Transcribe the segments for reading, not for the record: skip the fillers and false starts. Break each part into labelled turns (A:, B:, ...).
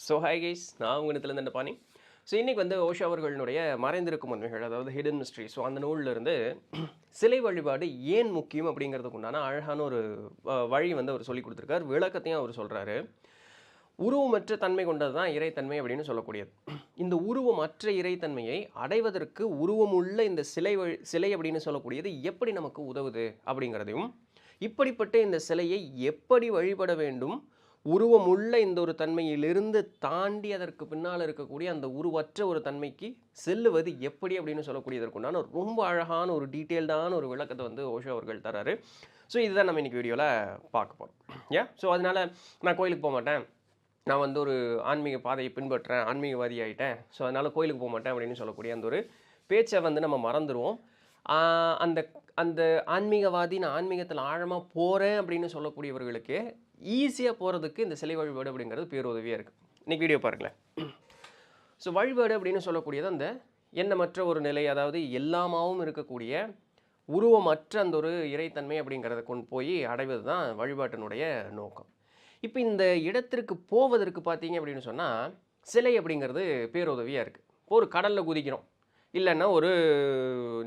A: So hi guys, நான் உங்களிடத்துலேருந்து இந்த பாணி. ஸோ இன்றைக்கி வந்து ஓஷோ அவர்களுடைய மறைந்திருக்கும் உண்மைகள், அதாவது ஹிடன் மிஸ்ட்ரி. ஸோ அந்த நூலில் இருந்து சிலை வழிபாடு ஏன் முக்கியம் அப்படிங்கிறதுக்கு உண்டான அழகான ஒரு வழி வந்து அவர் சொல்லி கொடுத்துருக்கார். விளக்கத்தையும் அவர் சொல்கிறாரு. உருவமற்ற தன்மை கொண்டது தான் இறைத்தன்மை அப்படின்னு சொல்லக்கூடியது. இந்த உருவமற்ற இறைத்தன்மையை அடைவதற்கு உருவமுள்ள இந்த சிலை அப்படின்னு சொல்லக்கூடியது எப்படி நமக்கு உதவுது அப்படிங்கிறதையும், இப்படிப்பட்ட இந்த சிலையை எப்படி வழிபட வேண்டும், உருவமுள்ள இந்த ஒரு தன்மையிலிருந்து தாண்டி அதற்கு பின்னால் இருக்கக்கூடிய அந்த உருவற்ற ஒரு தன்மைக்கு செல்லுவது எப்படி அப்படின்னு சொல்லக்கூடியதற்குண்டான ரொம்ப அழகான ஒரு டீட்டெயில்டான ஒரு விளக்கத்தை வந்து ஓஷோ அவர்கள் தராரு. ஸோ இதுதான் நம்ம இன்றைக்கி வீடியோவில் பார்க்க போகிறோம். ஸோ அதனால் நான் கோயிலுக்கு போக மாட்டேன், நான் வந்து ஒரு ஆன்மீக பாதையை பின்பற்றுறேன், ஆன்மீகவாதி ஆகிட்டேன், ஸோ அதனால் கோயிலுக்கு போக மாட்டேன் அப்படின்னு சொல்லக்கூடிய அந்த ஒரு பேச்சை வந்து நம்ம மறந்துடுவோம். அந்த அந்த ஆன்மீகவாதி, நான் ஆன்மீகத்தில் ஆழமாக போகிறேன் அப்படின்னு சொல்லக்கூடியவர்களுக்கு ஈஸியாக போகிறதுக்கு இந்த சிலை வழிபாடு அப்படிங்கிறது பேருதவியாக இருக்குது. இன்றைக்கி வீடியோ பாருங்களேன். ஸோ வழிபாடு அப்படின்னு சொல்லக்கூடியது அந்த எண்ணமற்ற ஒரு நிலை, அதாவது எல்லாமாவும் இருக்கக்கூடிய உருவமற்ற அந்த ஒரு இறைத்தன்மை அப்படிங்கிறத கொண்டு போய் அடைவது தான் வழிபாட்டினுடைய நோக்கம். இப்போ இந்த இடத்திற்கு போவதற்கு பார்த்தீங்க அப்படின்னு சொன்னால் சிலை அப்படிங்கிறது பேருதவியாக இருக்குது. இப்போ ஒரு கடலில் குதிக்கிறோம், இல்லைன்னா ஒரு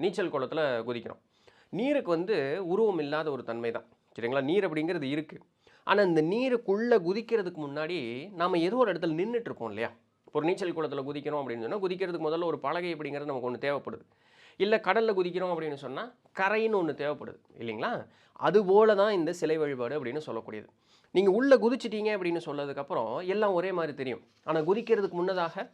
A: நீச்சல் குளத்தில் குதிக்கிறோம். நீருக்கு வந்து உருவம் இல்லாத ஒரு தன்மை தான், சரிங்களா? நீர் அப்படிங்கிறது இருக்குது. ஆனால் இந்த நீருக்குள்ளே குதிக்கிறதுக்கு முன்னாடி நாம் ஏதோ ஒரு இடத்துல நின்றுட்டுருப்போம் இல்லையா? ஒரு நீச்சல் குளத்தில் குதிக்கிறோம் அப்படின்னு சொன்னால் குதிக்கிறதுக்கு முதல்ல ஒரு பலகை அப்படிங்கிறது நமக்கு ஒன்று தேவைப்படுது. இல்லை கடலில் குதிக்கிறோம் அப்படின்னு சொன்னால் கரைன்னு ஒன்று தேவைப்படுது இல்லைங்களா? அதுபோல தான் இந்த சிலை வழிபாடு அப்படின்னு சொல்லக்கூடியது. நீங்கள் உள்ளே குதிச்சிட்டீங்க அப்படின்னு சொன்னதுக்கப்புறம் எல்லாம் ஒரே மாதிரி தெரியும். ஆனால் குதிக்கிறதுக்கு முன்னதாக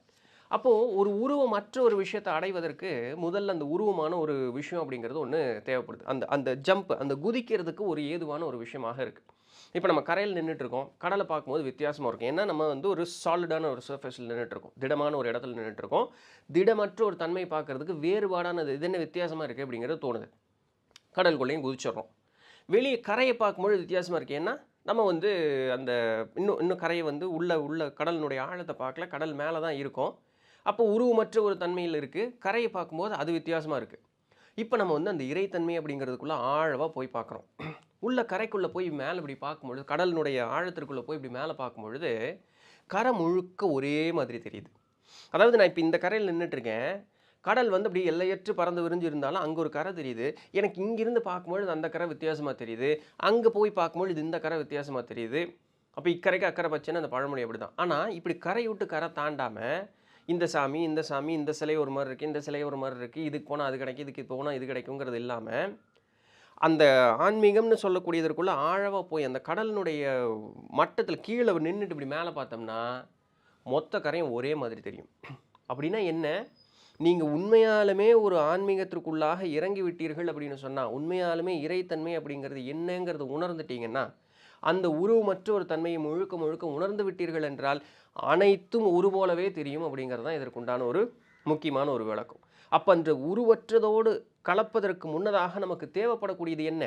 A: அப்போது ஒரு உருவமற்ற ஒரு விஷயத்தை அடைவதற்கு முதல்ல அந்த உருவமான ஒரு விஷயம் அப்படிங்கிறது ஒன்று தேவைப்படுது. அந்த அந்த ஜம்ப், அந்த குதிக்கிறதுக்கு ஒரு ஏதுவான ஒரு விஷயமாக இருக்குது. இப்போ நம்ம கரையில் நின்றுட்டுருக்கோம், கடலை பார்க்கும்போது வித்தியாசமாக இருக்கும். ஏன்னா நம்ம வந்து ஒரு சாலிடான ஒரு சர்ஃபேஸில் நின்றுட்டுருக்கோம், திடமான ஒரு இடத்துல நின்றுட்டுருக்கோம். திடமற்ற ஒரு தன்மை பார்க்குறதுக்கு வேறுபாடானது, இது என்ன வித்தியாசமாக இருக்குது அப்படிங்கிறது தோணுது. கடலுக்குள்ளேயும் குதிச்சிடுறோம். வெளியே கரையை பார்க்கும்போது வித்தியாசமாக இருக்குது. ஏன்னா நம்ம வந்து அந்த இன்னும் கரையை வந்து உள்ள கடலினுடைய ஆழத்தை பார்க்கல, கடல் மேலே தான் இருக்கும். அப்போ உருவமற்ற ஒரு தன்மையில் இருக்குது. கரையை பார்க்கும்போது அது வித்தியாசமாக இருக்குது. இப்போ நம்ம வந்து அந்த இறைத்தன்மை அப்படிங்கிறதுக்குள்ளே ஆழமாக போய் பார்க்குறோம். உள்ள கரைக்குள்ளே போய் மேலே இப்படி பார்க்கும்பொழுது, கடலினுடைய ஆழத்திற்குள்ளே போய் இப்படி மேலே பார்க்கும்பொழுது கரை முழுக்க ஒரே மாதிரி தெரியுது. அதாவது நான் இப்போ இந்த கரையில் நின்றுட்டுருக்கேன், கடல் வந்து அப்படி எல்லையற்று பறந்து விரிஞ்சு இருந்தாலும் அங்கே ஒரு கரை தெரியுது. எனக்கு இங்கிருந்து பார்க்கும்பொழுது அந்த கரை வித்தியாசமாக தெரியுது, அங்கே போய் பார்க்கும்பொழுது இந்த கரை வித்தியாசமாக தெரியுது. அப்போ இக்கரைக்கு அக்கறை பச்சைன்னு அந்த பழமொழி அப்படி தான். ஆனால் இப்படி கரை விட்டு கரை தாண்டாமல் இந்த சாமி, இந்த சிலை ஒரு மாதிரி இருக்குது, இந்த சிலை ஒரு மாதிரி இருக்குது, இதுக்கு போனால் அது கிடைக்கும், இதுக்கு போனால் இது கிடைக்குங்கிறது இல்லாமல் அந்த ஆன்மீகம்னு சொல்லக்கூடியதற்குள்ளே ஆழமாக போய் அந்த கடலினுடைய மட்டத்தில் கீழே நின்றுட்டு இப்படி மேலே பார்த்தோம்னா மொத்த கரையும் ஒரே மாதிரி தெரியும். அப்படின்னா என்ன? நீங்கள் உண்மையாலுமே ஒரு ஆன்மீகத்திற்குள்ளாக இறங்கி விட்டீர்கள் அப்படின்னு சொன்னால், உண்மையாலுமே இறைத்தன்மை அப்படிங்கிறது என்னங்கிறது உணர்ந்துட்டீங்கன்னா, அந்த உருவமற்ற ஒரு தன்மையை முழுக்க முழுக்க உணர்ந்து விட்டீர்கள் என்றால் அனைத்தும் உருவோலவே தெரியும் அப்படிங்கிறது தான் இதற்குண்டான ஒரு முக்கியமான ஒரு விளக்கம். அப்போ அந்த உருவற்றதோடு கலப்பதற்கு முன்னதாக நமக்கு தேவைப்படக்கூடியது என்ன?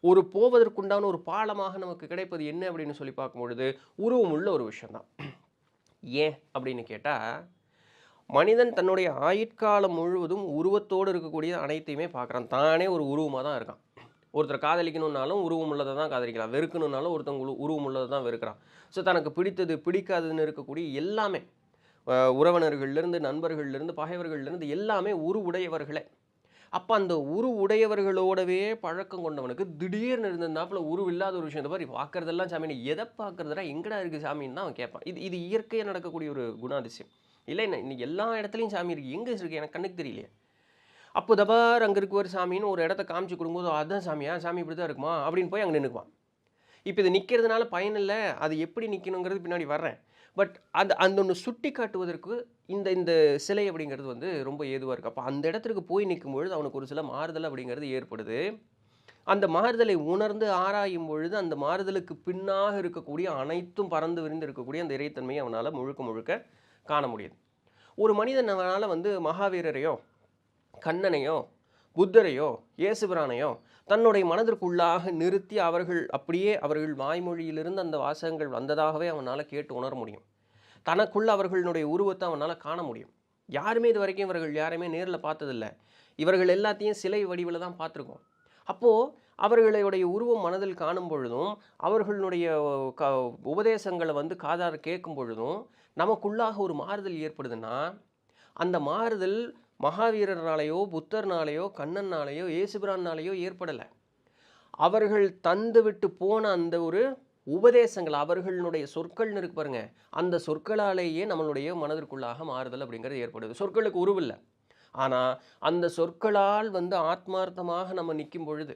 A: ஒரு போவதற்குண்டான ஒரு பாலமாக நமக்கு கிடைப்பது என்ன அப்படின்னு சொல்லி பார்க்கும்பொழுது உருவம் உள்ள ஒரு விஷயம்தான். ஏன் அப்படின்னு கேட்டால், மனிதன் தன்னுடைய ஆயுட்காலம் முழுவதும் உருவத்தோடு இருக்கக்கூடிய அனைத்தையுமே பார்க்குறான். தானே ஒரு உருவமாக தான் இருக்கான். ஒருத்தர் காதலிக்கணுன்னாலும் உருவம் உள்ளதை தான் காதலிக்கிறான், வெறுக்கணுன்னாலும் ஒருத்தவங்க உருவம் உள்ளதை தான் வெறுக்கிறான். ஸோ தனக்கு பிடித்தது பிடிக்காதுன்னு இருக்கக்கூடிய எல்லாமே, உறவினர்கள்லேருந்து நண்பர்கள்லேருந்து பகைவர்கள்லேருந்து எல்லாமே உருவுடையவர்களே. அப்போ அந்த உருவுடையவர்களோடவே பழக்கம் கொண்டவனுக்கு திடீர்னு இருந்திருந்தாப்புல உருவில்லாத ஒரு விஷயம், இந்த மாதிரி பார்க்குறதெல்லாம் சாமி, எதை பார்க்குறதுனா எங்கடா இருக்குது சாமின்னு தான் அவன் கேட்பான். இது இயற்கையாக நடக்கக்கூடிய ஒரு குணாதிசயம். இல்லை இன்னைக்கு எல்லா இடத்துலையும் சாமி இருக்குது, எங்கே இருக்குது எனக்கு கண்ணுக்கு தெரியலையே. அப்போ தபார் அங்கே இருக்கு ஒரு சாமின்னு ஒரு இடத்த காமிச்சு கொடுக்கும்போது, அதுதான் சாமியா, சாமி இப்படி தான் இருக்குமா அப்படின்னு போய் அங்கே நின்றுக்குவான். இப்போ இது நிற்கிறதுனால பயன் இல்லை, அது எப்படி நிற்கணுங்கிறது பின்னாடி வர்றேன். பட் அந்த ஒன்று சுட்டி காட்டுவதற்கு இந்த இந்த சிலை அப்படிங்கிறது வந்து ரொம்ப ஏதுவாக இருக்குது. அப்போ அந்த இடத்துக்கு போய் நிற்கும் பொழுது அவனுக்கு ஒரு சில மாறுதல் அப்படிங்கிறது ஏற்படுது. அந்த மாறுதலை உணர்ந்து ஆராயும் பொழுது அந்த மாறுதலுக்கு பின்னாக இருக்கக்கூடிய அனைத்தும் பறந்து விரிந்து இருக்கக்கூடிய அந்த இறைத்தன்மையை அவனால் முழுக்க முழுக்க காண முடியுது. ஒரு மனிதன் அவனால் வந்து மகாவீரரையோ கண்ணனையோ புத்தரையோ இயேசுபிரானையோ தன்னுடைய மனதிற்குள்ளாக நிறுத்தி அவர்கள் வாய்மொழியிலிருந்து அந்த வாசகங்கள் வந்ததாகவே அவனால் கேட்டு உணர முடியும். தனக்குள்ள அவர்களுடைய உருவத்தை அவனால் காண முடியும். யாருமே இது வரைக்கும் இவர்கள் யாருமே நேரில் பார்த்ததில்லை. இவர்கள் எல்லாத்தையும் சிலை வடிவில் தான் பார்த்துருக்கோம். அப்போது அவர்களுடைய உருவம் மனதில் காணும் பொழுதும், அவர்களுடைய உபதேசங்களை வந்து காதார கேட்கும் பொழுதும், நமக்குள்ளாக ஒரு மாறுதல் ஏற்படுதுன்னா, அந்த மாறுதல் மகாவீரர்னாலேயோ, புத்தர்னாலேயோ, கண்ணன்னாலேயோ, இயேசுபிரான்னாலேயோ ஏற்படல. அவர்கள் தந்துவிட்டு போன அந்த ஒரு உபதேசங்கள், அவர்களுடைய சொற்கள்னு இருக்கு பாருங்க, அந்த சொற்களாலேயே நம்மளுடைய மனதிற்குள்ளாக மாறுதல் அப்படிங்கிறது ஏற்படுது. சொற்களுக்கு உருவில்ல. ஆனா, அந்த சொற்களால் வந்து ஆத்மார்த்தமாக நம்ம நிற்கும் பொழுது,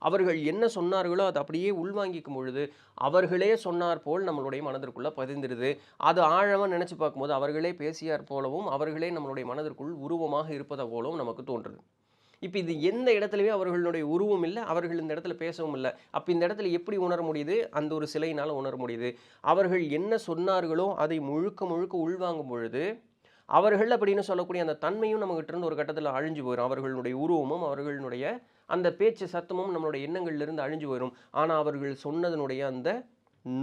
A: அவர்கள் என்ன சொன்னார்களோ அதை அப்படியே உள்வாங்கிக்கும் பொழுது, அவர்களே சொன்னார் போல் நம்மளுடைய மனதிற்குள்ள பதிந்துடுது. அது ஆழமா நினைச்சு பார்க்கும்போது, அவர்களே பேசியார் போலவும், அவர்களே நம்மளுடைய மனதிற்குள் உருவமாக இருப்பதை போலவும் நமக்கு தோன்றுது. இப்ப இது எந்த இடத்துலயுமே அவர்களுடைய உருவம் இல்ல. அவர்கள் இந்த இடத்துல பேசவும் இல்ல. அப்ப இந்த இடத்துல எப்படி உணர முடியுது? அந்த ஒரு சிலையினால உணர முடியுது. அவர்கள் என்ன சொன்னார்களோ, அதை முழுக்க முழுக்க உள்வாங்கும் பொழுது, அவர்கள் அப்படின்னு சொல்லக்கூடிய அந்த தன்மையும் நம்மகிட்ட இருந்து ஒரு கட்டத்துல அழிஞ்சு போயிரும். அவர்களுடைய உருவமும், அவர்களுடைய அந்த பேச்சு சத்தமும் நம்மளுடைய எண்ணங்கள்ல இருந்து அழிஞ்சு போயிரும். ஆனா, அவர்கள் சொன்னதனுடைய அந்த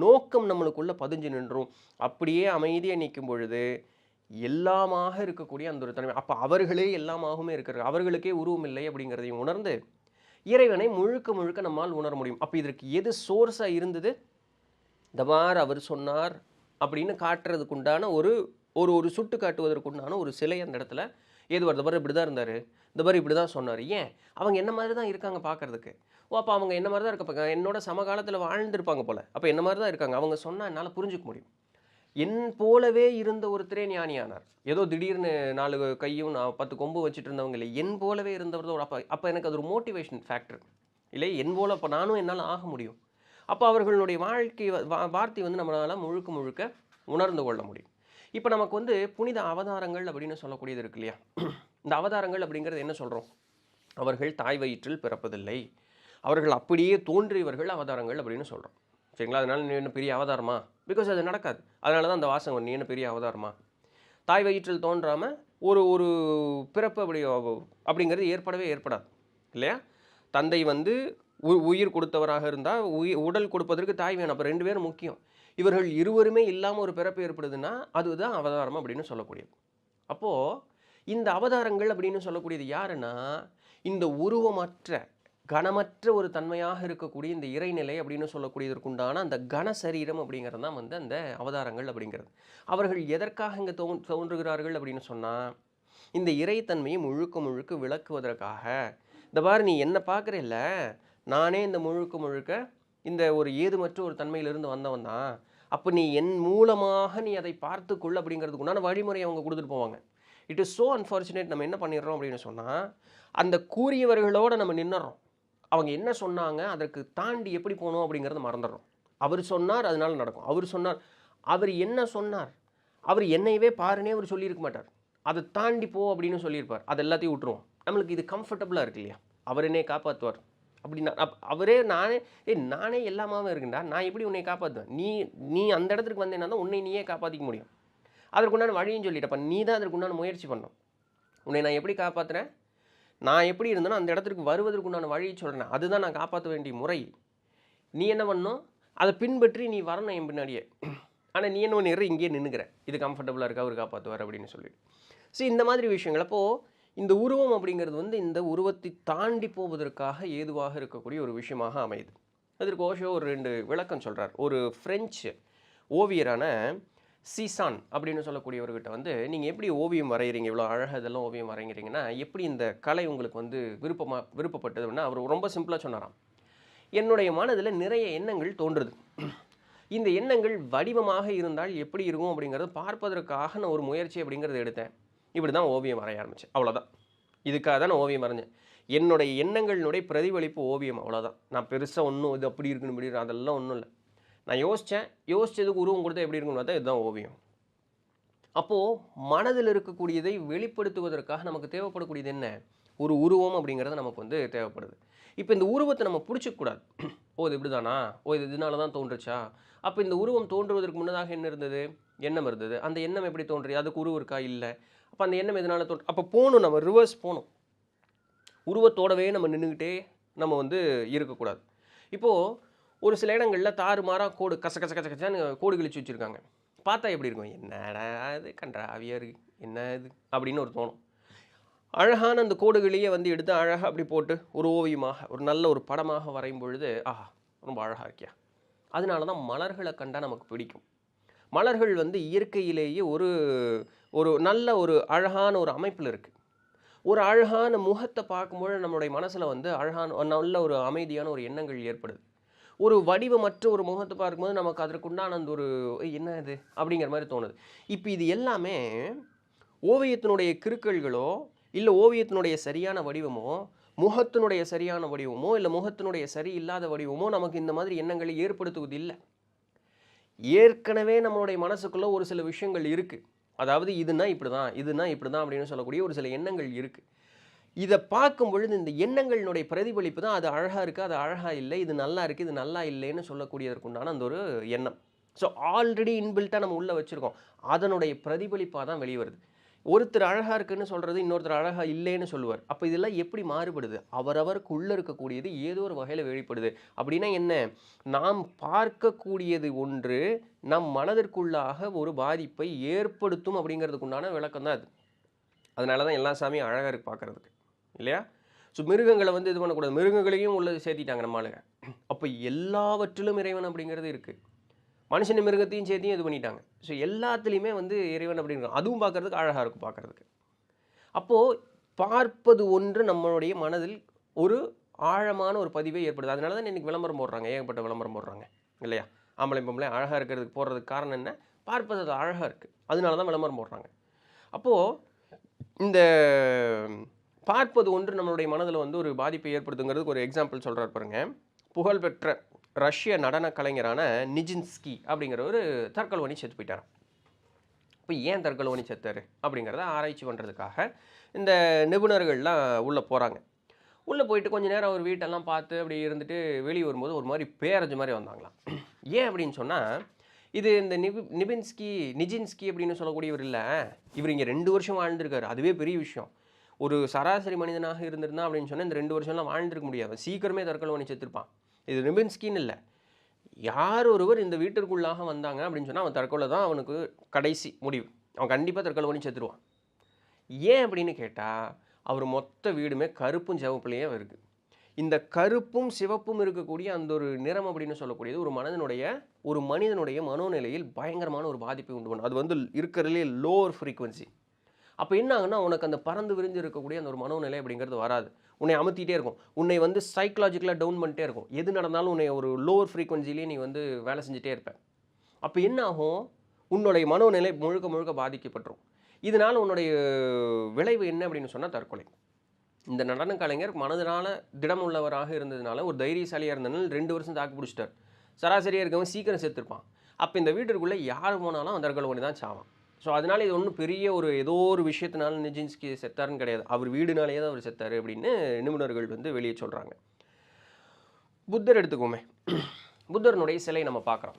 A: நோக்கம் நம்மளுக்குள்ள பதிஞ்சு நின்றும். அப்படியே அமைதியா நிற்கும் பொழுது எல்லாமாக இருக்கக்கூடிய அந்த ஒரு தன்மை. அப்ப அவர்களே எல்லாமாகவுமே இருக்கிறார். அவர்களுக்கே உருவம் இல்லை அப்படிங்கிறதையும் உணர்ந்து, இறைவனை முழுக்க முழுக்க நம்மால் உணர முடியும். அப்ப இதற்கு எது சோர்ஸா இருந்தது? இந்த மாரி அவர் சொன்னார் அப்படின்னு காட்டுறதுக்கு உண்டான ஒரு ஒரு ஒரு சுட்டு காட்டுவதற்குண்டான ஒரு சிலை அந்த இடத்துல ஏது வருது. பாரு இப்படி தான் இருந்தாரு. இந்த பாரு இப்படி தான் சொன்னாரு. ஏன்? அவங்க என்ன மாதிரி தான் இருக்காங்க பார்க்கறதுக்கு. ஓ! அப்ப அவங்க என்ன மாதிரி தான் இருப்பாங்க. என்னோட சமகாலத்துல வாழ்ந்திருப்பாங்க போல. அப்ப என்ன மாதிரி தான் இருக்காங்க. அவங்க சொன்னா என்னால புரிஞ்சுக்க முடியும். என் போலவே இருந்த ஒருத்தரே ஞானியானார். ஏதோ திடீர்னு 4 கையும் 10 கொம்பும் வச்சுட்டு இருந்தவங்க இல்லை. என் போலவே இருந்தவர் தான் அப்ப அப்ப எனக்கு அது ஒரு மோட்டிவேஷன் ஃபேக்டர். இல்லை என் போல அப்ப நானும் என்னால ஆக முடியும். அப்ப அவர்களுடைய வாழ்க்கை வார்த்தை வந்து நம்மளால முழுக்க முழுக்க உணர்ந்து கொள்ள முடியும். இப்ப நமக்கு வந்து புனித அவதாரங்கள் அப்படின்னு சொல்லக்கூடியது இருக்கு இல்லையா? இந்த அவதாரங்கள் அப்படிங்கிறது என்ன சொல்றோம்? அவர்கள் தாய் வயிற்றில் பிறப்பதில்லை. அவர்கள் அப்படியே தோன்றியவர்கள் அவதாரங்கள் அப்படின்னு சொல்றோம். சரிங்களா? அதனால நீ என்ன பெரிய அவதாரமா? பிகாஸ் அது நடக்காது. அதனால தான் அந்த வாசகம் நீ என்ன பெரிய அவதாரமா? தாய் வயிற்றில் தோன்றாம ஒரு ஒரு பிறப்பு அப்படிங்கிறது ஏற்படவே ஏற்படாது. இல்லையா? தந்தை வந்து உயிர் கொடுத்தவராக இருந்தால் உடல் கொடுப்பதற்கு தாய் வேணும். அப்போ 2 பேரும் முக்கியம். இவர்கள் இருவருமே இல்லாமல் ஒரு பிறப்பு ஏற்படுதுன்னா அதுதான் அவதாரம் அப்படின்னு சொல்லக்கூடியது. அப்போது இந்த அவதாரங்கள் அப்படின்னு சொல்லக்கூடியது யாருன்னா, இந்த உருவமற்ற கனமற்ற ஒரு தன்மையாக இருக்கக்கூடிய இந்த இறைநிலை அப்படின்னு சொல்லக்கூடியதற்குண்டான அந்த கனசரீரம் அப்படிங்கிறது தான் வந்து அந்த அவதாரங்கள் அப்படிங்கிறது. அவர்கள் எதற்காக இங்கே தோன்றுகிறார்கள் அப்படின்னு சொன்னால், இந்த இறைத்தன்மையை முழுக்க முழுக்க விளக்குவதற்காக. இந்த பாரு நீ என்ன பார்க்குறல்ல, நானே இந்த முழுக்க முழுக்க இந்த ஒரு ஏதுமற்ற ஒரு தன்மையிலிருந்து வந்தவன் தான். அப்போ நீ என் மூலமாக நீ அதை பார்த்துக்கொள் அப்படிங்கிறதுக்கு உண்டான வழிமுறையை அவங்க கொடுத்துட்டு போவாங்க. இட் இஸ் ஸோ அன்ஃபார்ச்சுனேட் நம்ம என்ன பண்ணிடுறோம் அப்படின்னு சொன்னால், அந்த கூறியவர்களோடு நம்ம நின்னுறோம். அவங்க என்ன சொன்னாங்க, அதற்கு தாண்டி எப்படி போகணும் அப்படிங்கிறத மறந்துடுறோம். அவர் சொன்னார் அதனால நடக்கும். அவர் சொன்னார். அவர் என்ன சொன்னார்? அவர் என்னையவே பாருன்னே அவர் சொல்லியிருக்க மாட்டார். அதை தாண்டி போ அப்படின்னு சொல்லியிருப்பார். அது எல்லாத்தையும் விட்டுருவோம். நம்மளுக்கு இது கம்ஃபர்டபுளாக இருக்கு இல்லையா? அவர் என்னை காப்பாற்றுவார் அப்படின்னா அவரே நானே எல்லாமாவே இருக்குண்டா, நான் எப்படி உன்னை காப்பாற்றுவேன்? நீ அந்த இடத்துக்கு வந்தேன்னா தான் உன்னை நீயே காப்பாற்றிக்க முடியும். அதற்குண்டான வழியும் சொல்லிட்டப்ப நீ தான் அதற்குண்டான முயற்சி பண்ணணும். உன்னை நான் எப்படி காப்பாற்றுறேன்? நான் எப்படி இருந்தேனோ அந்த இடத்துக்கு வருவதற்குண்டான வழியை சொல்கிறேன். அதுதான் நான் காப்பாற்ற வேண்டிய முறை. நீ என்ன பண்ணணும்? அதை பின்பற்றி நீ வரணும் என் பின்னாடியே. ஆனால் நீ என்ன ஒன்று இங்கேயே நின்றுக்கிற. இது கம்ஃபர்டபுளாக இருக்கா அவர் காப்பாற்றுவார் அப்படின்னு சொல்லிட்டு. ஸோ இந்த மாதிரி விஷயங்கள். அப்போது இந்த உருவம் அப்படிங்கிறது வந்து இந்த உருவத்தை தாண்டி போவதற்காக ஏதுவாக இருக்கக்கூடிய ஒரு விஷயமாக அமையுது. அதற்கு ஓஷோ ஒரு 2 விளக்கம் சொல்கிறார். ஒரு ஃப்ரெஞ்சு ஓவியரான சீசான் அப்படின்னு சொல்லக்கூடியவர்கிட்ட வந்து நீங்கள் எப்படி ஓவியம் வரைகிறீங்க, இவ்வளோ அழகாக இதெல்லாம் ஓவியம் வரைகிறீங்கன்னா எப்படி இந்த கலை உங்களுக்கு வந்து விருப்பப்பட்டதுன்னா அவர் ரொம்ப சிம்பிளாக சொன்னாராம். என்னுடைய மனதில் நிறைய எண்ணங்கள் தோன்றுது. இந்த எண்ணங்கள் வடிவமாக இருந்தால் எப்படி இருக்கும் அப்படிங்கிறத பார்ப்பதற்காக நான் ஒரு முயற்சி அப்படிங்கிறத எடுத்தேன். இப்படி தான் ஓவியம் வரைய ஆரம்பித்தேன். அவ்வளோதான். இதுக்காக தான் நான் ஓவியம் வரைஞ்சேன். என்னுடைய எண்ணங்களினுடைய பிரதிபலிப்பு ஓவியம். அவ்வளோதான். நான் பெருசாக ஒன்றும் இது அப்படி இருக்குன்னு இப்படி அதெல்லாம் ஒன்றும் இல்லை. நான் யோசித்ததுக்கு உருவம் கொடுத்தா எப்படி இருக்குன்னு பார்த்தா இதுதான் ஓவியம். அப்போது மனதில் இருக்கக்கூடியதை வெளிப்படுத்துவதற்காக நமக்கு தேவைப்படக்கூடியது என்ன? ஒரு உருவம் அப்படிங்கிறது நமக்கு வந்து தேவைப்படுது. இப்போ இந்த உருவத்தை நம்ம பிடிச்சிக்கூடாது. ஓ இது இப்படி தானா? ஓ இது இதனால தான் தோன்றுச்சா? அப்போ இந்த உருவம் தோன்றுவதற்கு முன்னதாக என்ன இருந்தது? எண்ணம் இருந்தது. அந்த எண்ணம் எப்படி தோன்றியது? அதுக்கு உருவம் இருக்கா? இல்லை. அப்போ அந்த எண்ணம் எதனால அப்போ போகணும், நம்ம ரிவர்ஸ் போகணும். உருவத்தோடவே நம்ம நின்றுக்கிட்டே நம்ம வந்து இருக்கக்கூடாது. இப்போது ஒரு சில இடங்களில் தாறுமாறாக கோடு கசன்னு கோடு கிழிச்சு வச்சுருக்காங்க. பார்த்தா எப்படி இருக்கும்? என்னடா அது கன்றாவியாக இருக்குது, என்ன இது அப்படின்னு ஒரு தோணும். அழகான அந்த கோடுகளையே வந்து எடுத்து அழகாக அப்படி போட்டு ஒரு ஓவியமாக ஒரு நல்ல ஒரு படமாக வரையும் பொழுது ஆஹா ரொம்ப அழகாக இருக்கியா. அதனால தான் மலர்களை கண்டால் நமக்கு பிடிக்கும். மலர்கள் வந்து இயற்கையிலேயே ஒரு ஒரு நல்ல ஒரு அழகான ஒரு அமைப்பில் இருக்குது. ஒரு அழகான முகத்தை பார்க்கும்போது நம்மளுடைய மனசில் வந்து அழகான நல்ல ஒரு அமைதியான ஒரு எண்ணங்கள் ஏற்படுது. ஒரு வடிவமற்ற ஒரு முகத்தை பார்க்கும்போது நமக்கு அதற்குண்டான அந்த ஒரு என்ன இது அப்படிங்கிற மாதிரி தோணுது. இப்போ இது எல்லாமே ஓவியத்தினுடைய கிறுக்கல்களோ, இல்லை ஓவியத்தினுடைய சரியான வடிவமோ, முகத்தினுடைய சரியான வடிவமோ, இல்லை முகத்தினுடைய சரியில்லாத வடிவமோ நமக்கு இந்த மாதிரி எண்ணங்களை ஏற்படுத்துவது இல்லை. ஏற்கனவே நம்மளுடைய மனசுக்குள்ள ஒரு சில விஷயங்கள் இருக்குது. அதாவது இதுனா இப்படி தான், இதுனா இப்படி தான் அப்படின்னு சொல்லக்கூடிய ஒரு சில எண்ணங்கள் இருக்குது. இதை பார்க்கும் பொழுது இந்த எண்ணங்களினுடைய பிரதிபலிப்பு தான் அது அழகாக இருக்குது, அது அழகாக இல்லை, இது நல்லா இருக்குது, இது நல்லா இல்லைன்னு சொல்லக்கூடியதற்குண்டான அந்த ஒரு எண்ணம். ஸோ ஆல்ரெடி இன்பில்ட்டாக நம்ம உள்ளே வச்சுருக்கோம். அதனுடைய பிரதிபலிப்பாக தான் வெளியே வருது. ஒருத்தர் அழகாக இருக்குன்னு சொல்கிறது இன்னொருத்தர் அழகாக இல்லைன்னு சொல்லுவார். அப்போ இதெல்லாம் எப்படி மாறுபடுது? அவரவருக்கு உள்ளே இருக்கக்கூடியது ஏதோ ஒரு வகையில் வெளிப்படுது. அப்படின்னா என்ன? நாம் பார்க்கக்கூடியது ஒன்று நம் மனதிற்குள்ளாக ஒரு பாதிப்பை ஏற்படுத்தும் அப்படிங்கிறதுக்குண்டான விளக்கம் தான் அது. அதனால தான் எல்லா சாமியும் அழகாக இருக்குது பார்க்குறதுக்கு, இல்லையா? ஸோ மிருகங்களை வந்து இது பண்ணக்கூடாது. மிருகங்களையும் உள்ள சேர்த்திட்டாங்க நம்ம ஆளுங்க. அப்போ எல்லாவற்றிலும் இறைவன் அப்படிங்கிறது இருக்குது. மனுஷன் மிருகத்தையும் சேர்த்தியும் இது பண்ணிட்டாங்க. ஸோ எல்லாத்துலேயுமே வந்து இறைவன் அப்படிங்கிற அதுவும் பார்க்குறதுக்கு அழகாக இருக்கும் பார்க்குறதுக்கு. அப்போது பார்ப்பது ஒன்று நம்மளுடைய மனதில் ஒரு ஆழமான ஒரு பதிவை ஏற்படுது. அதனால தான் இன்றைக்கி விளம்பரம் போடுறாங்க, ஏகப்பட்ட விளம்பரம் போடுறாங்க, இல்லையா? ஆம்பளை பொம்பளை அழகாக இருக்கிறதுக்கு போடுறதுக்கு காரணம் என்ன? பார்ப்பது அது அழகாக இருக்குது, அதனால தான் விளம்பரம் போடுறாங்க. அப்போது இந்த பார்ப்பது ஒன்று நம்மளுடைய மனதில் வந்து ஒரு பாதிப்பை ஏற்படுத்துங்கிறதுக்கு ஒரு எக்ஸாம்பிள் சொல்கிறார் பாருங்க. புகழ்பெற்ற ரஷ்ய நடன கலைஞரான நிஜின்ஸ்கி அப்படிங்கிற ஒரு தற்கொலை செத்து போயிட்டார். இப்போ ஏன் தற்கொலை செத்தார் அப்படிங்கிறத ஆராய்ச்சி பண்ணுறதுக்காக இந்த நிபுணர்கள்லாம் உள்ளே போகிறாங்க. உள்ளே போயிட்டு கொஞ்சம் நேரம் அவர் வீட்டெல்லாம் பார்த்து அப்படி இருந்துட்டு வெளியே வரும்போது ஒரு மாதிரி பேரஞ்ச மாதிரி வந்தாங்களாம். ஏன் அப்படின்னு சொன்னால், இது இந்த நிஜின்ஸ்கி அப்படின்னு சொல்லக்கூடியவர் இல்லை, இவர் இங்கே 2 வருஷம் வாழ்ந்திருக்காரு. அதுவே பெரிய விஷயம். ஒரு சராசரி மனிதனாக இருந்திருந்தான் அப்படின்னு சொன்னால் இந்த 2 வருஷம்லாம் வாழ்ந்திருக்க முடியாது. சீக்கிரமே தற்கொலை செத்துருப்பான். இது நிபின்ஸ்கின்னு இல்லை, யார் ஒருவர் இந்த வீட்டிற்குள்ளாக வந்தாங்க அப்படின்னு சொன்னால் அவன் தற்கொலை தான் அவனுக்கு கடைசி முடிவு. அவன் கண்டிப்பாக தற்கொலை பண்ணி செத்துருவான். ஏன் அப்படின்னு கேட்டால், அவர் மொத்த வீடுமே கருப்பும் சிவப்புலேயே இருக்குது. இந்த கருப்பும் சிவப்பும் இருக்கக்கூடிய அந்த ஒரு நிறம் அப்படின்னு சொல்லக்கூடியது ஒரு மனிதனுடைய மனோநிலையில் பயங்கரமான ஒரு பாதிப்பை உண்டு பண்ணும். அது வந்து இருக்கிறதுலே லோவர் ஃப்ரீக்வன்சி. அப்போ என்ன ஆகுன்னா, உனக்கு அந்த பறந்து விரிஞ்சு இருக்கக்கூடிய அந்த ஒரு மனோநிலை அப்படிங்கிறது வராது. உன்னை அமுத்திட்டே இருக்கும். உன்னை வந்து சைக்கலாஜிக்கலாக டவுன் பண்ணிட்டே இருக்கும். எது நடந்தாலும் உன்னை ஒரு லோவர் ஃப்ரீக்வன்சிலேயே நீ வந்து வேலை செஞ்சுட்டே இருப்ப. அப்போ என்ன ஆகும்? உன்னுடைய மனோநிலை முழுக்க முழுக்க பாதிக்கப்பட்டுரும். இதனால் உன்னுடைய விளைவு என்ன அப்படின்னு சொன்னால் தற்கொலை. இந்த நடன கலைஞர் மனதினால திடம் உள்ளவராக இருந்ததுனால, ஒரு தைரியசாலியாக இருந்ததுனால 2 வருஷம் தாக்கு பிடிச்சிட்டார். சராசரியாக இருக்கவன் சீக்கிரம் செத்துருப்பான். அப்போ இந்த வீட்டிற்குள்ளே யார் போனாலும் அவன் தற்கொலை பண்ணி தான் சாவான். ஸோ அதனால் இது ஒன்றும் பெரிய ஏதோ ஒரு விஷயத்தினால நிஜின்ஸ்கி செத்தாருன்னு கிடையாது. அவர் வீடுனாலேயே தான் அவர் செத்தார் அப்படின்னு நிபுணர்கள் வந்து வெளியே சொல்கிறாங்க. புத்தர் எடுத்துக்கோமே, புத்தர்னுடைய சிலை நம்ம பார்க்குறோம்.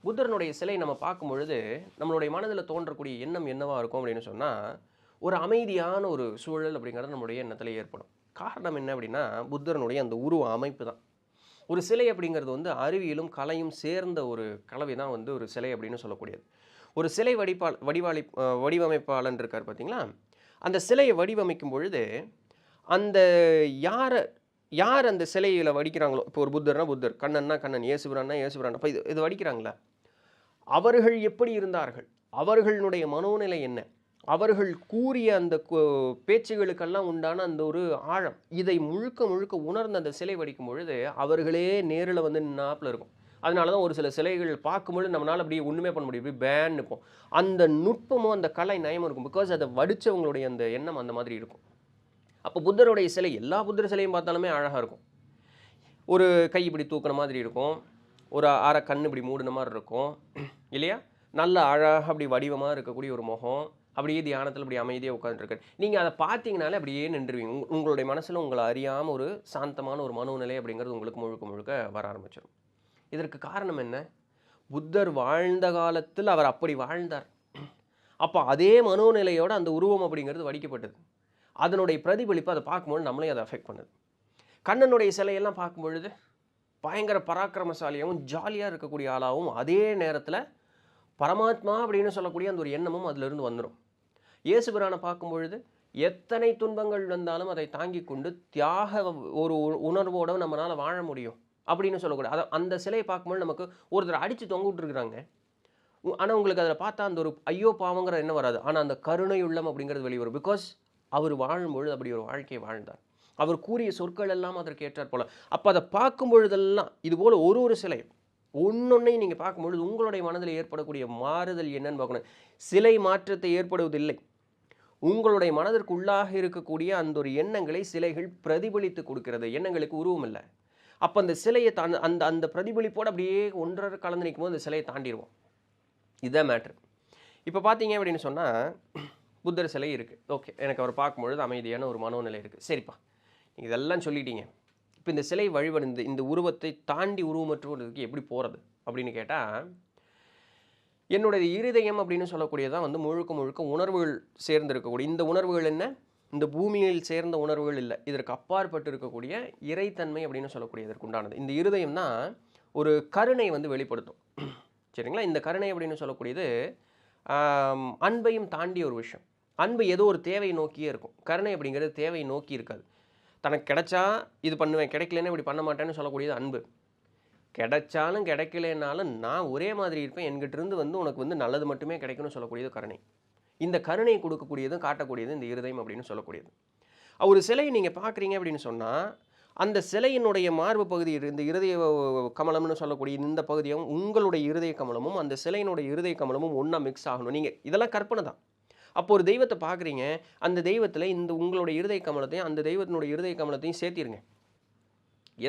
A: புத்தர்னுடைய சிலை நம்ம பார்க்கும் பொழுது நம்மளுடைய மனதில் தோன்றக்கூடிய எண்ணம் என்னவாக இருக்கும் அப்படின்னு சொன்னால், ஒரு அமைதியான ஒரு சூழல் அப்படிங்கிறது நம்மளுடைய எண்ணத்தில் ஏற்படும். காரணம் என்ன அப்படின்னா, புத்தர்னுடைய அந்த உருவ அமைப்பு தான். ஒரு சிலை அப்படிங்கிறது வந்து அறிவியலும் கலையும் சேர்ந்த ஒரு கலவை தான் வந்து ஒரு சிலை அப்படின்னு சொல்லக்கூடியது. ஒரு சிலை வடிவமைப்பாளன் இருக்கார் பார்த்தீங்களா? அந்த சிலையை வடிவமைக்கும் பொழுது அந்த யார் அந்த சிலையில் வடிக்கிறாங்களோ, இப்போ ஒரு புத்தர்னா புத்தர், கண்ணன்னா கண்ணன், இயேசுபிரான்னா இயேசுபிரான், அப்போ இது வடிக்கிறாங்களா, அவர்கள் எப்படி இருந்தார்கள், அவர்களுடைய மனோநிலை என்ன, அவர்கள் கூறிய அந்த பேச்சுகளுக்கெல்லாம் உண்டான அந்த ஒரு ஆழம், இதை முழுக்க முழுக்க உணர்ந்த அந்த சிலை வடிக்கும் பொழுது அவர்களே நேரில் வந்து நின்னாப்பில் இருக்கும். அதனால தான் ஒரு சில சிலைகள் பார்க்கும்பொழுது நம்மளால் அப்படியே ஒன்றுமே பண்ண முடியும், இப்படி பேன் இருக்கும். அந்த நுட்பமும் அந்த கலை நயமும் இருக்கும். பிகாஸ் அதை வடித்தவங்களுடைய அந்த எண்ணம் அந்த மாதிரி இருக்கும். அப்போ புத்தருடைய சிலை, எல்லா புத்தர் சிலையும் பார்த்தாலுமே அழகாக இருக்கும். ஒரு கை இப்படி தூக்குன மாதிரி இருக்கும், ஒரு அரை கண் இப்படி மூடின மாதிரி இருக்கும், இல்லையா? நல்ல அழகாக அப்படி வடிவமாக இருக்கக்கூடிய ஒரு முகம், அப்படியே தியானத்தில் அப்படி அமைதியாக உட்காந்துருக்காரு. நீங்கள் அதை பார்த்தீங்கனாலே அப்படியே நின்றுவீங்க. உங்களுடைய மனசில் உங்களை அறியாமல் ஒரு சாந்தமான ஒரு மனோநிலை அப்படிங்கிறது உங்களுக்கு முழுக்க முழுக்க வர ஆரம்பிச்சிடும். இதற்கு காரணம் என்ன? புத்தர் வாழ்ந்த காலத்தில் அவர் அப்படி வாழ்ந்தார். அப்போ அதே மனோநிலையோடு அந்த உருவம் அப்படிங்கிறது வடிக்கப்பட்டது. அதனுடைய பிரதிபலிப்பு அதை பார்க்கும்போது நம்மளே அதை அஃபெக்ட் பண்ணுது. கண்ணனுடைய சிலையெல்லாம் பார்க்கும்பொழுது பயங்கர பராக்கிரமசாலியாகவும் ஜாலியாக இருக்கக்கூடிய ஆளாகவும், அதே நேரத்தில் பரமாத்மா அப்படின்னு சொல்லக்கூடிய அந்த ஒரு எண்ணமும் அதிலிருந்து வந்துடும். இயேசுபிரானை பார்க்கும்பொழுது எத்தனை துன்பங்கள் வந்தாலும் அதை தாங்கி கொண்டு தியாக ஒரு உணர்வோடு நம்மளால் வாழ முடியும் அப்படின்னு சொல்லக்கூடாது. அந்த சிலையை பார்க்கும்போது நமக்கு ஒருத்தர் அடித்து தொங்க விட்டுருக்குறாங்க, ஆனால் உங்களுக்கு அதில் பார்த்தா அந்த ஒரு ஐயோ பாவங்கிற என்ன வராது. ஆனால் அந்த கருணை உள்ளம் அப்படிங்கிறது வெளிவரும். பிகாஸ் அவர் வாழும்பொழுது அப்படி ஒரு வாழ்க்கையை வாழ்ந்தார். அவர் கூறிய சொற்கள் எல்லாம் அதற்கு ஏற்றாற் போல. அப்போ அதை பார்க்கும் பொழுதெல்லாம் இதுபோல் ஒரு ஒரு சிலை ஒன்னொன்னையும் நீங்கள் பார்க்கும்பொழுது உங்களுடைய மனதில் ஏற்படக்கூடிய மாறுதல் என்னன்னு பார்க்கணும். சிலை மாற்றத்தை ஏற்படுவதில்லை. உங்களுடைய மனதிற்கு உள்ளாக இருக்கக்கூடிய அந்த ஒரு எண்ணங்களை சிலைகள் பிரதிபலித்து கொடுக்கிறது. எண்ணங்களுக்கு உருவம் இல்லை. அப்போ அந்த சிலையை அந்த அந்த பிரதிபலிப்போடு அப்படியே ஒன்றரை கலந்து நிற்கும் போது அந்த சிலையை தாண்டிடுவோம். இதுதான் மேட்ரு. இப்போ பார்த்தீங்க அப்படின்னு சொன்னால் புத்தர் சிலை இருக்குது. ஓகே, எனக்கு அவர் பார்க்கும்பொழுது அமைதியான ஒரு மனோநிலை இருக்குது. சரிப்பா, நீங்கள் இதெல்லாம் சொல்லிட்டீங்க. இப்போ இந்த சிலை வழிபடு இந்த உருவத்தை தாண்டி உருவமற்றவர்களுக்கு எப்படி போகிறது அப்படின்னு கேட்டால், என்னுடைய இருதயம் அப்படின்னு சொல்லக்கூடியதான் வந்து முழுக்க முழுக்க உணர்வுகள் சேர்ந்திருக்கக்கூடிய இந்த உணர்வுகள் என்ன, இந்த பூமியில் சேர்ந்த உணர்வுகள் இல்லை, இதற்கு அப்பாற்பட்டு இருக்கக்கூடிய இறைத்தன்மை அப்படின்னு சொல்லக்கூடியதற்கு உண்டானது. இந்த இருதயம் தான் ஒரு கருணை வந்து வெளிப்படுத்தும். சரிங்களா? இந்த கருணை அப்படின்னு சொல்லக்கூடியது அன்பையும் தாண்டிய ஒரு விஷயம். அன்பு ஏதோ ஒரு தேவை நோக்கியே இருக்கும். கருணை அப்படிங்கிறது தேவை நோக்கி இருக்காது. தனக்கு கிடைச்சா இது பண்ணுவேன், கிடைக்கலன்னு இப்படி பண்ண மாட்டேன்னு சொல்லக்கூடியது அன்பு. கிடைச்சாலும் கிடைக்கலனாலும் நான் ஒரே மாதிரி இருப்பேன், என்கிட்ட இருந்து வந்து உனக்கு வந்து நல்லது மட்டுமே கிடைக்கும்னு சொல்லக்கூடியது கருணை. இந்த கருணை கொடுக்கக்கூடியதும் காட்டக்கூடியது இந்த இருதயம் அப்படின்னு சொல்லக்கூடியது. ஒரு சிலையை நீங்கள் பார்க்குறீங்க அப்படின்னு சொன்னால், அந்த சிலையினுடைய மார்பு பகுதி இந்த இருதய கமலம்னு சொல்லக்கூடிய இந்த பகுதியும் உங்களுடைய இருதய கமலமும் அந்த சிலையினுடைய இருதய கமலமும் ஒன்றா மிக்ஸ் ஆகணும். நீங்கள் இதெல்லாம் கற்பனை தான். அப்போ ஒரு தெய்வத்தை பார்க்குறீங்க, அந்த தெய்வத்தில் இந்த உங்களுடைய இருதய கமலத்தையும் அந்த தெய்வத்தினுடைய இருதய கமலத்தையும் சேர்த்திருங்க.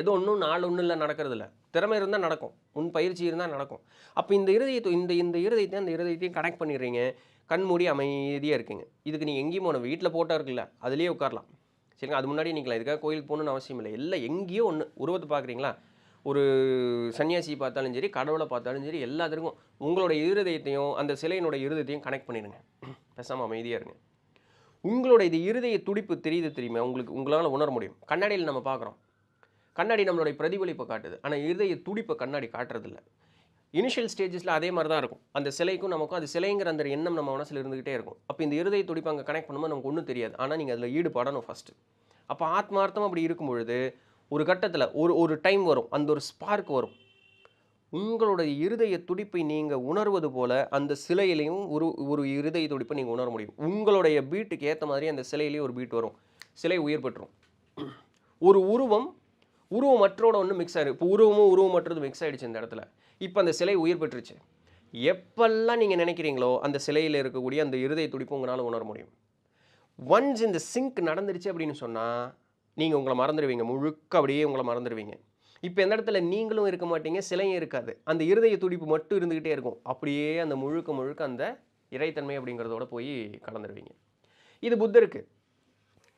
A: ஏதோ ஒன்றும் நாள் ஒன்றும் இல்லை நடக்கிறதில்ல. திறமை இருந்தால் நடக்கும், முன் பயிற்சி இருந்தால் நடக்கும். அப்போ இந்த இருதயத்தை இந்த இருதயத்தையும் அந்த இருதயத்தையும் கனெக்ட் பண்ணிடுறீங்க. கண் மூடி அமைதியாக இருக்குங்க. இதுக்கு நீங்கள் எங்கேயும் போகணும், வீட்டில் போட்டால் இருக்குல்ல அதுலேயே உட்காரலாம். சரிங்க, அது முன்னாடி நிற்கலாம். இதுக்காக கோயிலுக்கு போகணுன்னு அவசியம் இல்லை. எல்லாம் எங்கேயோ ஒன்று உருவத்தை பார்க்குறீங்களா, ஒரு சன்னியாசி பார்த்தாலும் சரி, கடவுளை பார்த்தாலும் சரி, எல்லாத்துக்கும் உங்களுடைய இருதயத்தையும் அந்த சிலையினுடைய இருதயத்தையும் கனெக்ட் பண்ணிடுங்க. பேசாமல் அமைதியாக இருங்க. உங்களுடைய இது இருதய துடிப்பு தெரியுமா உங்களால் உணர முடியும். கண்ணாடியில் நம்ம பார்க்குறோம், கண்ணாடி நம்மளுடைய பிரதிபலிப்பை காட்டுது. ஆனால் இருதய துடிப்பை கண்ணாடி காட்டுறதில்ல. இனிஷியல் ஸ்டேஜஸில் அதே மாதிரி தான் இருக்கும். அந்த சிலைக்கும் நமக்கும் அது சிலைங்கிற அந்த எண்ணம் நம்ம மனசில் இருந்துகிட்டே இருக்கும். அப்போ இந்த இருதய துடிப்பு அங்கே கனெக்ட் பண்ணும்போது நமக்கு ஒன்றும் தெரியாது. ஆனால் நீங்கள் அதில் ஈடுபடணும் ஃபஸ்ட்டு. அப்போ ஆத்மார்த்தம் அப்படி இருக்கும் பொழுது ஒரு கட்டத்தில் ஒரு டைம் வரும், அந்த ஒரு ஸ்பார்க் வரும். உங்களுடைய இருதய துடிப்பை நீங்கள் உணர்வது போல் அந்த சிலையிலையும் ஒரு இருதய துடிப்பை நீங்கள் உணர முடியும். உங்களுடைய பீட்டுக்கு ஏற்ற மாதிரி அந்த சிலையிலேயே ஒரு பீட் வரும். சிலை உயிர் பெற்றுரும். ஒரு உருவம் மற்றோட ஒன்று மிக்ஸ் ஆகிடும். இப்போ உருவம் மற்றது மிக்ஸ் ஆகிடுச்சு இந்த இடத்துல. இப்போ அந்த சிலை உயிர் பெற்றுச்சு. எப்பெல்லாம் நீங்கள் நினைக்கிறீங்களோ அந்த சிலையில் இருக்கக்கூடிய அந்த இருதய துடிப்பு உங்களால் உணர முடியும். ஒன்ஸ் இந்த சிங்க் நடந்துருச்சு அப்படின்னு சொன்னால் நீங்கள் உங்களை மறந்துடுவீங்க, முழுக்க அப்படியே உங்களை மறந்துடுவீங்க. இப்போ எந்த இடத்துல நீங்களும் இருக்க மாட்டீங்க, சிலையும் இருக்காது. அந்த இருதய துடிப்பு மட்டும் இருந்துக்கிட்டே இருக்கும். அப்படியே அந்த முழுக்க அந்த இறைத்தன்மை அப்படிங்கிறதோட போய் கலந்துடுவீங்க. இது புத்தருக்கு.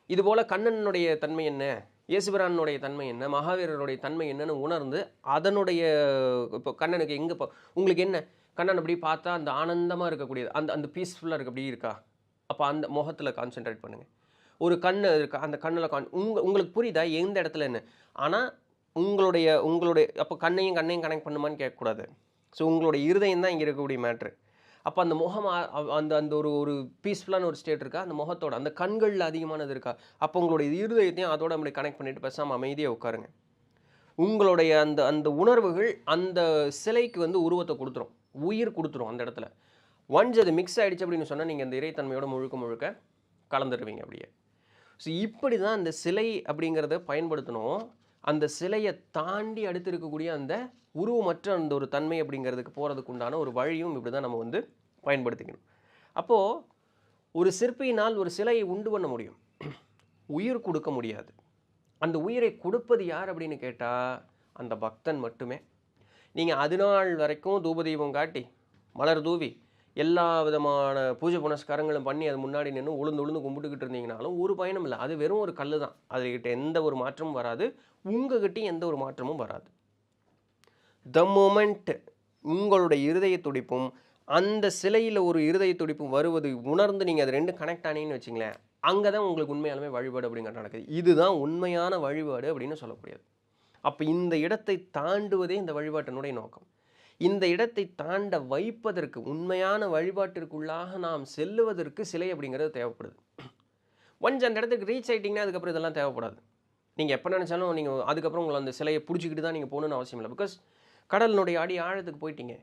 A: இதுபோல் கண்ணனுடைய தன்மை என்ன, இயேசுபிரானுடைய தன்மை என்ன, மகாவீரருடைய தன்மை என்னன்னு உணர்ந்து அதனுடைய இப்போ கண்ணனுக்கு எங்கே உங்களுக்கு என்ன கண்ணன் அப்படி பார்த்தா அந்த ஆனந்தமாக இருக்கக்கூடியது, அந்த பீஸ்ஃபுல்லாக இருக்க அப்படி இருக்கா, அப்போ அந்த முகத்தில் கான்சென்ட்ரேட் பண்ணுங்கள். ஒரு கண் இருக்கா, அந்த கண்ணில் உங்களுக்கு புரியுதா எந்த இடத்துல என்ன. ஆனால் உங்களுடைய அப்போ கண்ணையும் கனெக்ட் பண்ணுமான்னு கேட்கக்கூடாது. ஸோ உங்களுடைய இருதயம் தான் இங்கே இருக்கக்கூடிய மேட்ரு. அப்போ அந்த முகம் அந்த ஒரு பீஸ்ஃபுல்லான ஒரு ஸ்டேட் இருக்கா, அந்த முகத்தோட அந்த கண்களில் அதிகமானது இருக்கா, அப்போ உங்களுடைய இருதயத்தையும் அதோட அப்படி கனெக்ட் பண்ணிவிட்டு பேசாமல் அமைதியாக உட்காருங்க. உங்களுடைய அந்த உணர்வுகள் அந்த சிலைக்கு வந்து உருவத்தை கொடுத்துரும், உயிர் கொடுத்துரும் அந்த இடத்துல. ஒன்ஸ் அது மிக்ஸ் ஆகிடுச்சு அப்படின்னு சொன்னால் நீங்கள் அந்த இறைத்தன்மையோட முழுக்க கலந்துடுவீங்க அப்படியே. ஸோ இப்படி தான் அந்த சிலை அப்படிங்கிறத பயன்படுத்தணும். அந்த சிலையை தாண்டி அடுத்து இருக்கக்கூடிய அந்த உருவமற்ற அந்த ஒரு தன்மை அப்படிங்கிறதுக்கு போகிறதுக்கு உண்டான ஒரு வழியும் இப்படி தான் நம்ம வந்து பயன்படுத்திக்கணும். அப்போது ஒரு சிற்பியினால் ஒரு சிலையை உண்டு பண்ண முடியும், உயிர் கொடுக்க முடியாது. அந்த உயிரை கொடுப்பது யார் அப்படின்னு கேட்டால் அந்த பக்தன் மட்டுமே. நீங்கள் அது நாள் வரைக்கும் தூபதீபம் காட்டி மலர் தூவி எல்லா விதமான பூஜை புனஸ்காரங்களும் பண்ணி அது முன்னாடி நின்று உளுந்து கும்பிட்டுக்கிட்டு இருந்தீங்கனாலும் ஒரு பயனும் இல்லை. அது வெறும் ஒரு கல் தான். அதுக்கிட்ட எந்த ஒரு மாற்றமும் வராது, உங்ககிட்டையும் எந்த ஒரு மாற்றமும் வராது. த மொமெண்ட் உங்களுடைய இருதய துடிப்பும் அந்த சிலையில் ஒரு இருதய துடிப்பும் வருவது உணர்ந்து நீங்கள் அது ரெண்டும் கனெக்ட் ஆனீங்கன்னு வச்சிங்களேன், அங்கே தான் உங்களுக்கு உண்மையாலுமே வழிபாடு அப்படிங்கிறது நடக்குது. இதுதான் உண்மையான வழிபாடு அப்படின்னு சொல்லக்கூடியது. அப்போ இந்த இடத்தை தாண்டுவதே இந்த வழிபாட்டினுடைய நோக்கம். இந்த இடத்தை தாண்ட வைப்பதற்கு, உண்மையான வழிபாட்டிற்குள்ளாக நாம் செல்லுவதற்கு சிலை அப்படிங்கிறது தேவைப்படுது. ஒன்ஸ் அந்த இடத்துக்கு ரீச் ஆகிட்டிங்கன்னா அதுக்கப்புறம் இதெல்லாம் தேவைப்படாது. நீங்கள் எப்போ நினச்சாலும் அதுக்கப்புறம் உங்களை அந்த சிலையை பிடிச்சிக்கிட்டு தான் நீங்கள் போகணுன்னு அவசியம் இல்லை. பிகாஸ் கடலினுடைய ஆழத்துக்கு போயிட்டீங்க.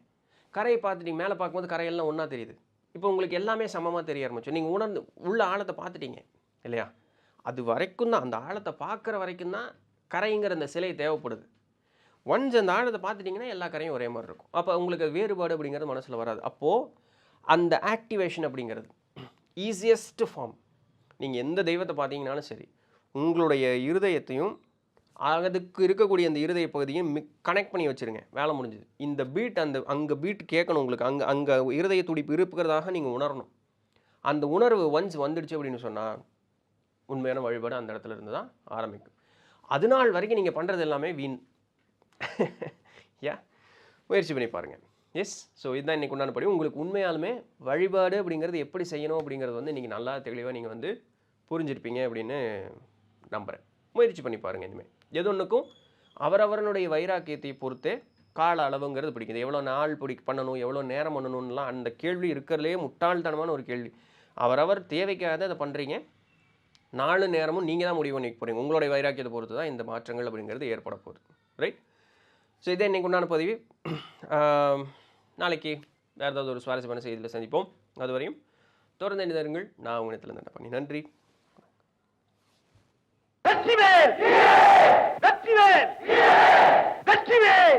A: கரையை பார்த்துட்டீங்க, மேலே பார்க்கும்போது கரையெல்லாம் ஒன்றா தெரியுது. இப்போ உங்களுக்கு எல்லாமே சமமாக தெரிய ஆரம்பிச்சு. நீங்கள் உணர்ந்து உள்ள ஆழத்தை பார்த்துட்டீங்க இல்லையா? அது வரைக்கும் தான், அந்த ஆழத்தை பார்க்குற வரைக்கும் தான் கரைங்கிற அந்த சிலை தேவைப்படுது. ஒன்ஸ் அந்த ஆழத்தை பார்த்துட்டிங்கன்னா எல்லா கரையும் ஒரே மாதிரி இருக்கும். அப்போ உங்களுக்கு வேறுபாடு அப்படிங்கிறது மனசில் வராது. அப்போது அந்த ஆக்டிவேஷன் அப்படிங்கிறது ஈஸியஸ்ட் ஃபார்ம். நீங்கள் எந்த தெய்வத்தை பார்த்தீங்கன்னாலும் சரி, உங்களுடைய இருதயத்தையும் அதுக்கு இருக்கக்கூடிய அந்த இருதய பகுதியும் கனெக்ட் பண்ணி வச்சுருங்க, வேலை முடிஞ்சுது. இந்த பீட் அங்கே பீட் கேட்கணும் உங்களுக்கு, அங்கே இருதய துடிப்பு இருக்கிறதாக நீங்கள் உணரணும். அந்த உணர்வு ஒன்ஸ் வந்துடுச்சு அப்படின்னு சொன்னால் உண்மையான வழிபாடு அந்த இடத்துல இருந்து தான் ஆரம்பிக்கும். அது நாள் வரைக்கும் நீங்கள் பண்ணுறது எல்லாமே வீண். முயற்சி பண்ணி பாருங்கள். எஸ், ஸோ இதுதான் இன்றைக்கி உண்டான படி. உங்களுக்கு உண்மையாலுமே வழிபாடு அப்படிங்கிறது எப்படி செய்யணும் அப்படிங்கிறது வந்து இன்றைக்கி நல்லா தெளிவாக நீங்கள் வந்து புரிஞ்சிருப்பீங்க அப்படின்னு நம்புகிறேன். முயற்சி பண்ணி பாருங்கள். இனிமேல் எது ஒன்றுக்கும் அவரவரனுடைய வைராக்கியத்தை பொறுத்தே கால அளவுங்கிறது பிடிக்குது. எவ்வளோ நாள் பண்ணணும், எவ்வளோ நேரம் பண்ணணும்லாம் அந்த கேள்வி இருக்கிறதுலே முட்டாள்தனமான ஒரு கேள்வி. அவரவர் தேவைக்காக அதை பண்ணுறீங்க. நாலு நேரமும் நீங்கள் தான் முடிவு பண்ணி போகிறீங்க. உங்களுடைய வைராக்கியத்தை பொறுத்து தான் இந்த மாற்றங்கள் அப்படிங்கிறது ஏற்பட போகுது. ரைட்? ஸோ இதே இன்றைக்கு உண்டான பதிவு. நாளைக்கு வேறு ஏதாவது ஒரு சுவாரஸ்யமான செய்தியில் சந்திப்போம். அதுவரையும் தொடர்ந்து இணைந்திருங்கள். நான் உங்கள் இடத்துல என்ன பண்ணி நன்றி. வெற்றிவேல் வெற்றிவேல் வெற்றிவேல்.